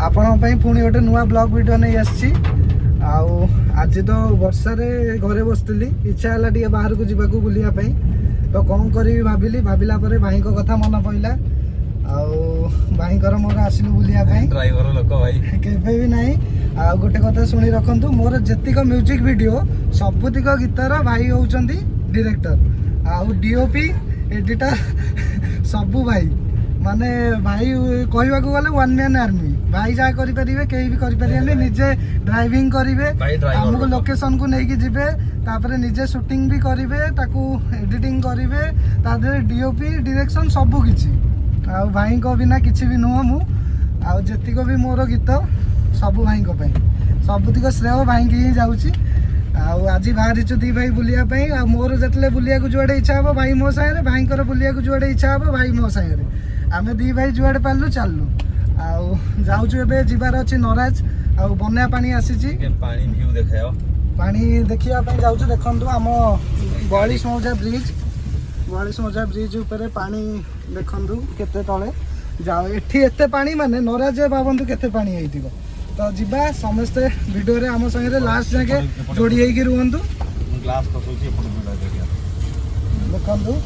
आपण पुणी गोटे नुआ ब्लॉग वीडियो नहीं आसी आज तो वर्षा रे घरे बसती इच्छा है टे बाहर को जावाक बुलापी तो कौन करी भाविली भाविला भाई को कथा मन पड़ा भाई मोर आसिलु बुलापी ड्राइवर लोक भाई केबे भी नहीं गोटे कथा शुणी रखु मोर जेतिक म्यूजिक वीडियो सबुतिक गीतर भाई होउचंदी डायरेक्टर आउ डीओपी एडिटर सबू भाई माने भाई कहवा गले वन मैन आर्मी भाई जहाँ करें कहीं भी करें निजे ड्राइविंग करेंगे आमको लोकेशन को लेकिन जीवे तापर निजे शूटिंग भी करेंगे एडिटिंग करेंगे तादे डीओपी डायरेक्शन सबू किछि आ भाई को बिना किछि भी नुह मु आ जेतिक भी मोर गीत सबू भाई को सबुतिक श्रेय भाई की ही जाऊँगी आज बाहरी दी भाई बुलापी आ मोर जिते बुलिया जुआड़े इच्छा हे भाई मो सागर भाई बुलिया जुआड़े इच्छा हे भाई मो सागर आम दी भाई जुआड़े पार्लु चलु जाऊँ जीवार अच्छी नराज आ बन्या पानी आसी पानी देखा जाऊँ देखु आम बयालीस मौजा ब्रिज उपर पानी देखु केते तले जाओ एठी एते पानी माने नराज भावतु केते पानी होइतिबो तो जीवा समस्ते वीडियो रे आम संगे लास्ट जाके जोड़ी होइकी रुहंतु देखु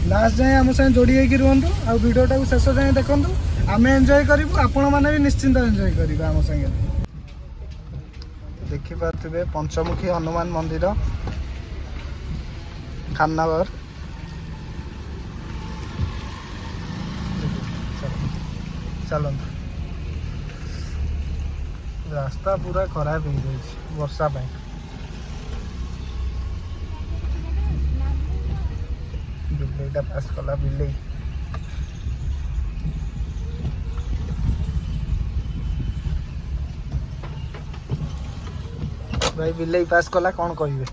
लास्ट जाए आम संगे जोड़ी होइकी रुहंतु आ वीडियोटा को शेष जाए देखंतु आम एंजॉय करूँ आपण मैंने भी निश्चिंत एंजॉय करेंगे आम संगे देखिपे पंचमुखी हनुमान मंदिर खाननगर चलते रास्ता पूरा खराब हो जाए वर्षा पाई बिल्लीटा पास कला बिल्ली भाई बिल्ली पास कला कौन कहिबे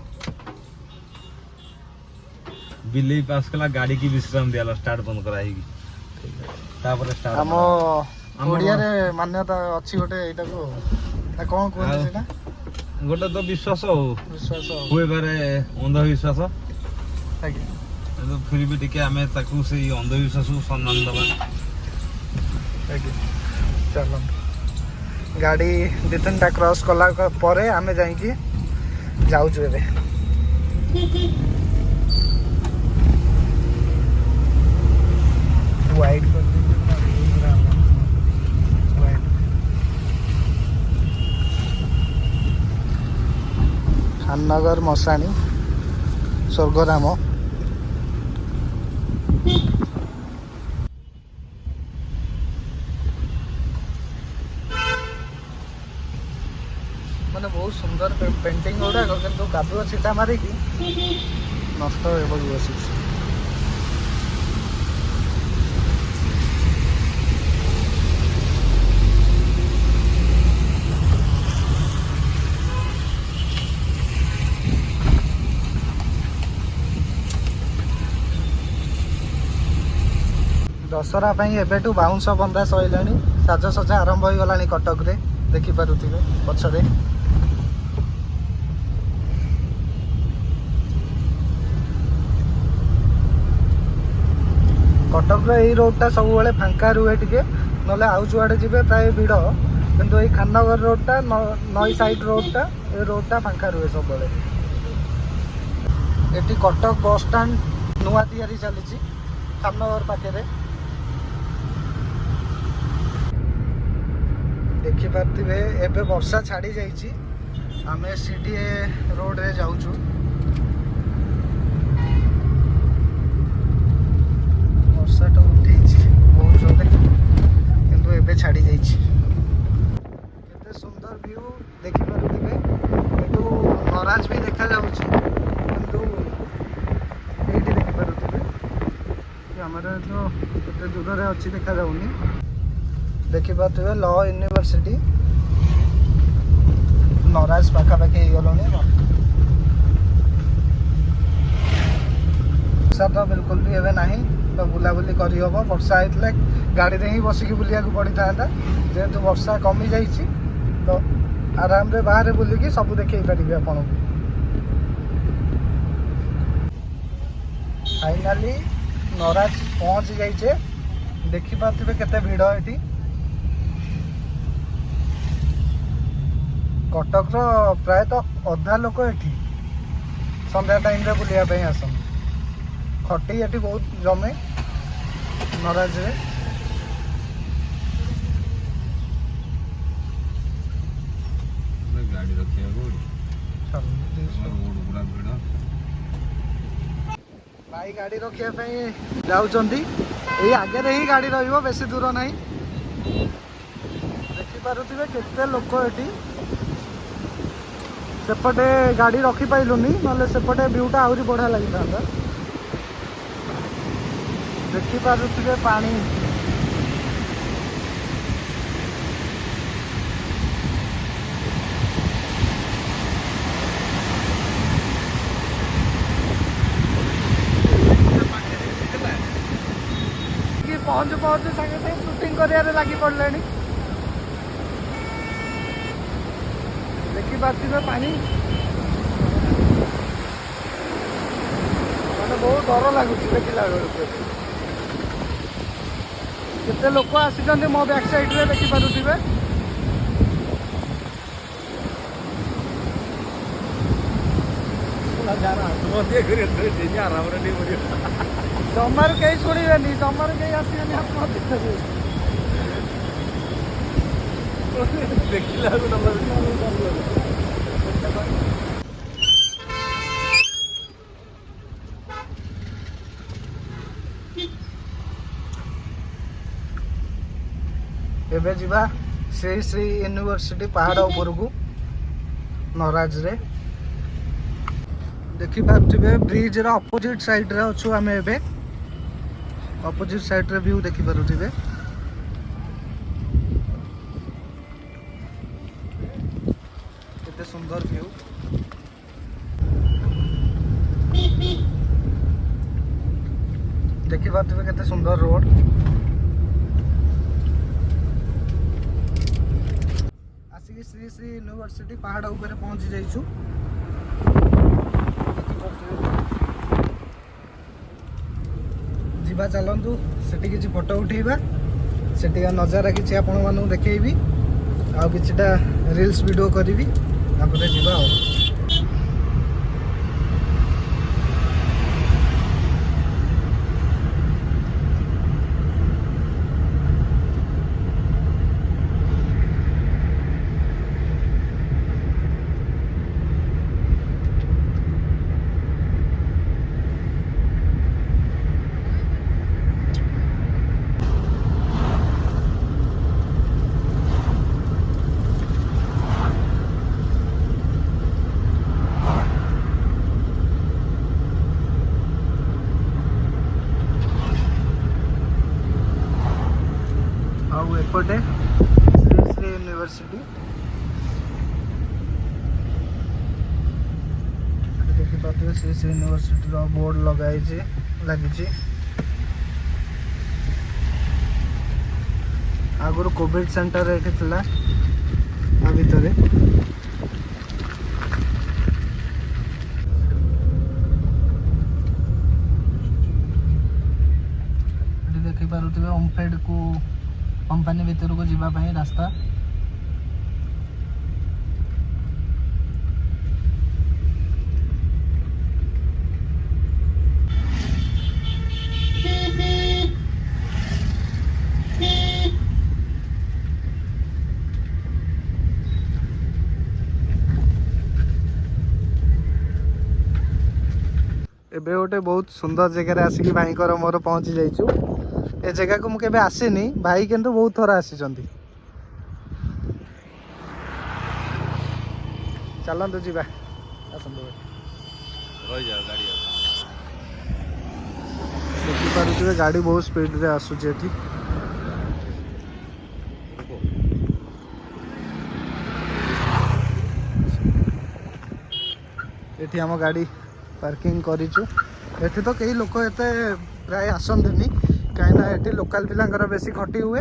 बिल्ली पास कला गाड़ी की विश्राम दियाला स्टार्ट बंद कराइगी तापर स्टार्ट हम ओडिया रे मान्यता अछि गोटे एटा को आ कोन कोन सेटा गोटे तो विश्वास हो हुए बारे अंधविश्वास आगे तो फिर भी टिके हमें ताकू से अंधविश्वास को सम्मान दबा आगे चलो गाड़ी दि तीनटा क्रॉस कला परे आमे जाई कि जाऊ छु एबे वाइड कर खाननगर मसाणी स्वर्गराम माने बहुत सुंदर पेंटिंग गुड़ा किंतु कादुआ छिटा मारिकी नष्ट हो बस दशहरा एबेटू बाउंस बंदा सैला साजसजा आरंभ हो गला कटक रे देखिपे पछरे कटक यही रोडटा सब फांका रुहे टे ना आउ जुआड़े जी प्राय भिड़ किंतु ये खाननगर रोडटा नई साइड रोडटा ये रोडटा फांका रुहे सब ये कटक बस स्टाण नुआ तैयारी चली खाननगर पाखे देखिपे एबे वर्षा छाड़ी जाइए आम सीडीए रोड रे जाऊँ वर्षा तो उठे बहुत जोरे किंतु एबे छाड़ी जाइए केते सुंदर व्यू देखिपे एटू नराज भी देखा जाउछि किंतु एठी देखिपे हमारे तो केते दूर रे अच्छी देखा जाउनी देखिपे लॉ यूनिवर्सिटी नराज पाखापाखि गलुनी वर्षा तो बिल्कुल भी एवं ना तो बुलाबुली करहब वर्षा होता गाड़ी में ही बसिकी बुलिया पड़ी था जेहेतु वर्षा कमी जाइए तो आराम रे बाहर बुलिकी सब देखी पारे आपन फाइनाली नराज पहुँची जाइए देखिपे केते भिड़ ये कटक प्रायतः अधा लोक एठी संध्या टाइम रे बुलिया ପାଇଁ आसନ୍ତି। खटी एठी बहुत जमे नराज रे। गाड़ी रखिया कोड भाई गाड़ी रखिया ପାଇଁ जाउचंती। एई आगे रे ही गाड़ी रहइबो, बेसी दूर नाही। देखि पारुथिबे केते लोक एठी। सेपटे गाड़ी रखी पाइलुनी, नले सेपटे व्यूटा आउरी बढ़िया लगिथांदा। देखि पारुथिबे पानी। पहुँच पहुँच सागे सागे शूटिंग करियारे लगी पड़े। देखी पार्थिबे पानी माने बहुत डर लगुच देखला बेलू। केते लोक आसी मो बैक साइड रे देखी पारुथिबे। जमार कहीं शुणवे जमार कहीं आसबेनि आत्महत्या देखिला एबे जिबा श्री श्री यूनिवर्सिटी पहाड़ ऊपर को नराज रे। देखी पार्थिबे ब्रिज रा अपोजिट साइड रे अछु आमे। एबे अपोजिट साइड रे व्यू देखी पारुथिबे। केते सुंदर व्यू। देखी पारुथिबे केते सुंदर रोड। आसिक श्री श्री यूनिवर्सिटी पहाड़ ऊपर पहुंची जाइछु। जीवा चलतु सेठी किसी फोटो उठेबा, सेठी नजारा किसी आपण मानू देखैबी, आ किछिटा रील्स वीडियो करिवि, तापर जीवा। एपटे श्री श्री यूनिवर्सिटी देखी पाते। श्री श्री यूनिवर्सिटी बोर्ड लगी आगुरी कोविड सेंटर ये भितर। देखी पारुथिबे ओमफेड को कंपनी भीतर को जीवा ପାଇଁ रास्ता। एबे गोटे बहुत सुंदर जगह आसिक भाई मोर पहुंची जाइछु। ए जगह को मुझे आसीनी, भाई किंतु बहुत थोड़ा आसी। चलतु जीवा देखिपे गाड़ी बहुत स्पीड रे आसुची। एठी हम गाड़ी पार्किंग करिछु। एठी तो कई लोक एते प्राय आसंतनी, कहीं ना ये लोकल पिलांकर बेसी खटी हुए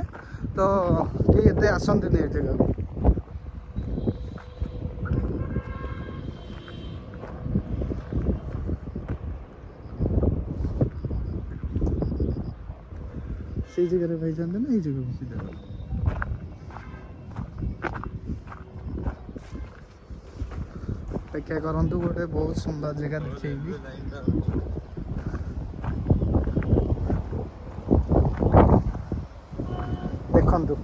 तो कि एते आसंतनी ए जगह। से जगह भाई जानते ना ये जगह ଅପେକ୍ଷା କରନ୍ତୁ, ଗୋଟେ ବହୁତ ସୁନ୍ଦର ଜାଗା ଦେଖେଇବି। ଦେଖନ୍ତୁ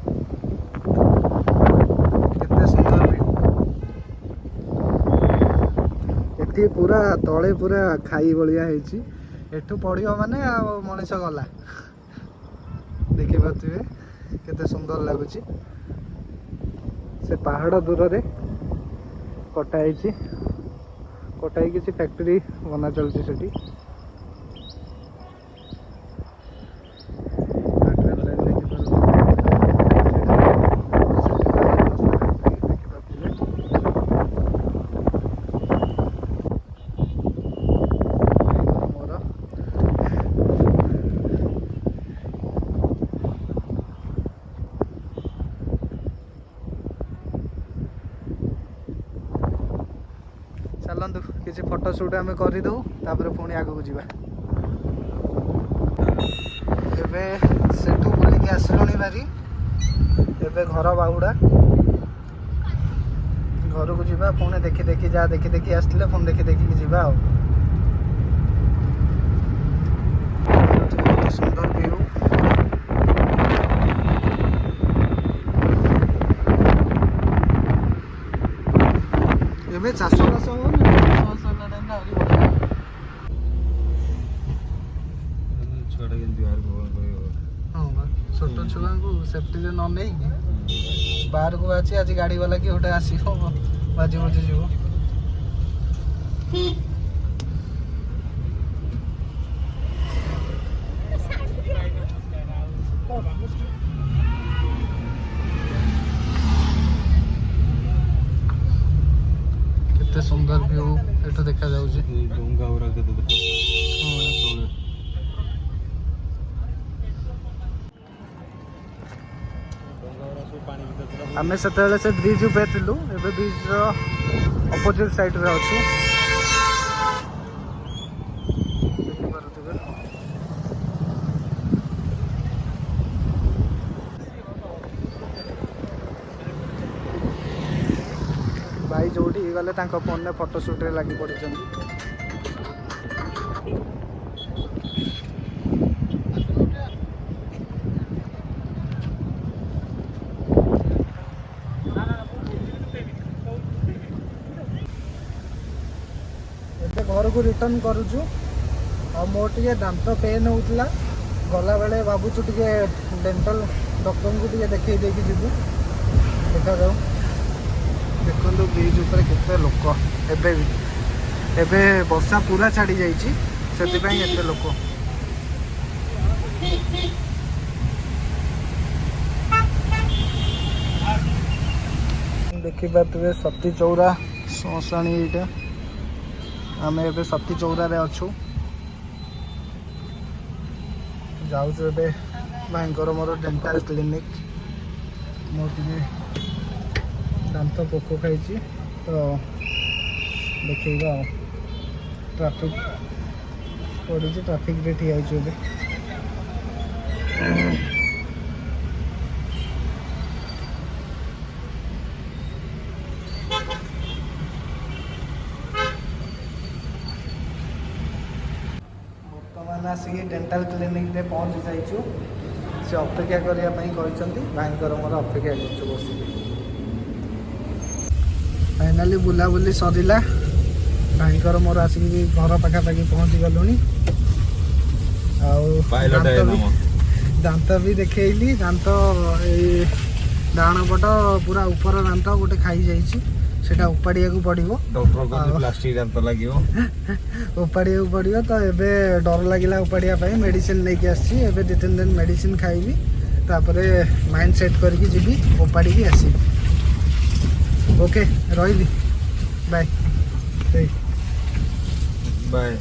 କେତେ ସୁନ୍ଦର ଭିଉ। ଏଠି ପୁରା ତଳେ ପୁରା ଖାଇ ଭଳିଆ ହେଇଛି, ଏଠୁ ପଡ଼ିବ ମାନେ ଆଉ ମଣିଷ ଗଲା। ଦେଖିପାରୁଥିବେ କେତେ ସୁନ୍ଦର ଲାଗୁଛି। ସେ ପାହାଡ଼ ଦୂରରେ କଟା ହେଇଛି, କଟା ହେଇକି କିଛି ଫ୍ୟାକ୍ଟ୍ରି ବନା ଚାଲିଛି ସେଠି। ଚାଲନ୍ତୁ କିଛି ଫଟୋ ସୁଟ୍ ଆମେ କରିଦେଉ, ତାପରେ ପୁଣି ଆଗକୁ ଯିବା। ଏବେ ସେଠୁ ବୁଲିକି ଆସିଲୁଣି ଭାରି, ଏବେ ଘର ବାହୁଡ଼ା, ଘରକୁ ଯିବା। ପୁଣି ଦେଖି ଦେଖି ଯାହା ଦେଖି ଦେଖି ଆସିଥିଲେ ପୁଣି ଦେଖି ଦେଖିକି ଯିବା ଆଉ। ସୁନ୍ଦର ଭିଉ। ଏବେ ଚାଷବାସ ହଉନି, ଚାଷବାସ ହେଲା ଟାଇମ୍ରେ ଆହୁରି ବଢ଼ିଆ। ଛୁଆଟା କେମିତି ବାହାରକୁ କରିବ? ହଁ ବା, ଛୋଟ ଛୁଆଙ୍କୁ ସେଫ୍ଟିରେ ନ ନେଇକି ବାହାରକୁ ବାହାରିଛି। ଆଜି ଗାଡ଼ି ବାଲା କି ଗୋଟେ ଆସିବ, ବାଜି ବୁଜି ଯିବ। କେତେ ସୁନ୍ଦର ଭିଉ ଏଠୁ ଦେଖାଯାଉଛି। ଡଙ୍ଗା ଗୁରା କେତେ ଆମେ ସେତେବେଳେ ସେ ବ୍ରିଜ୍ ଉପରେ ଥିଲୁ, ଏବେ ବ୍ରିଜ୍ର ଅପୋଜିଟ୍ ସାଇଡ଼୍ରେ ଅଛୁ। ଦେଖିପାରୁଥିବେ ଭାଇ ଯୋଉଠିକି ଗଲେ ତାଙ୍କ ଫୋନ୍ରେ ଫଟୋ ସୁଟ୍ରେ ଲାଗି ପଡ଼ିଛନ୍ତି। ଏବେ ଘରକୁ ରିଟର୍ନ କରୁଛୁ। ଆଉ ମୋର ଟିକେ ଦାନ୍ତ ପେନ୍ ହେଉଥିଲା, ଗଲାବେଳେ ଭାବୁଛୁ ଟିକେ ଡେଣ୍ଟାଲ ଡକ୍ଟରଙ୍କୁ ଟିକେ ଦେଖେଇ ଦେଇକି ଯିବୁ। ଦେଖାଯାଉ। ଦେଖନ୍ତୁ ବ୍ରିଜ୍ ଉପରେ କେତେ ଲୋକ। ଏବେ ବି ଏବେ ବର୍ଷା ପୁରା ଛାଡ଼ି ଯାଇଛି, ସେଥିପାଇଁ ଏତେ ଲୋକ। ଦେଖିପାରୁଥିବେ ସତୀ ଚଉରା ଶ୍ମଶାନୀ ଏଇଟା। ଆମେ ଏବେ ସତୀ ଚଉରାରେ ଅଛୁ, ଯାଉଛୁ ଏବେ ଭାଇଙ୍କର ମୋର ଡେଣ୍ଟାଲ କ୍ଲିନିକ୍। ମୋର ଟିକେ ଦାନ୍ତ ପୋକ ଖାଇଛି ତ ଦେଖେଇବା ଆଉ। ଟ୍ରାଫିକ୍ ପଡ଼ିଛି, ଟ୍ରାଫିକ୍ରେ ଠିଆ ହେଇଛୁ ଏବେ। ବର୍ତ୍ତମାନ ଆସିକି ଡେଣ୍ଟାଲ କ୍ଲିନିକ୍ରେ ପହଞ୍ଚି ଯାଇଛୁ। ସେ ଅପେକ୍ଷା କରିବା ପାଇଁ କହିଛନ୍ତି, ଭାଇଙ୍କର ମୋର ଅପେକ୍ଷା କରୁଛୁ ବସିକି। ଫାଇନାଲି ବୁଲାବୁଲି ସରିଲା, ଭାଇଙ୍କର ମୋର ଆସିକି ଘର ପାଖାପାଖି ପହଞ୍ଚି ଗଲୁଣି। ଆଉ ଦାନ୍ତ ବି ଦେଖେଇଲି। ଦାନ୍ତ ଏଇ ଡାହାଣ ପଟ ପୁରା ଉପର ଦାନ୍ତ ଗୋଟେ ଖାଇଯାଇଛି, ସେଟା ଉପାଡ଼ିବାକୁ ପଡ଼ିବ। ପ୍ଲାଷ୍ଟିକ ଦାନ୍ତ ଲାଗିବ, ଉପାଡ଼ିବାକୁ ପଡ଼ିବ। ତ ଏବେ ଡର ଲାଗିଲା ଉପାଡ଼ିବା ପାଇଁ, ମେଡ଼ିସିନ ନେଇକି ଆସିଛି। ଏବେ 2-3 ଦିନ ମେଡ଼ିସିନ ଖାଇବି, ତାପରେ ମାଇଣ୍ଡ ସେଟ୍ କରିକି ଯିବି, ଉପାଡ଼ିକି ଆସିବି। ଓକେ, ରହିଲି, ବାଏ। ବାଏ।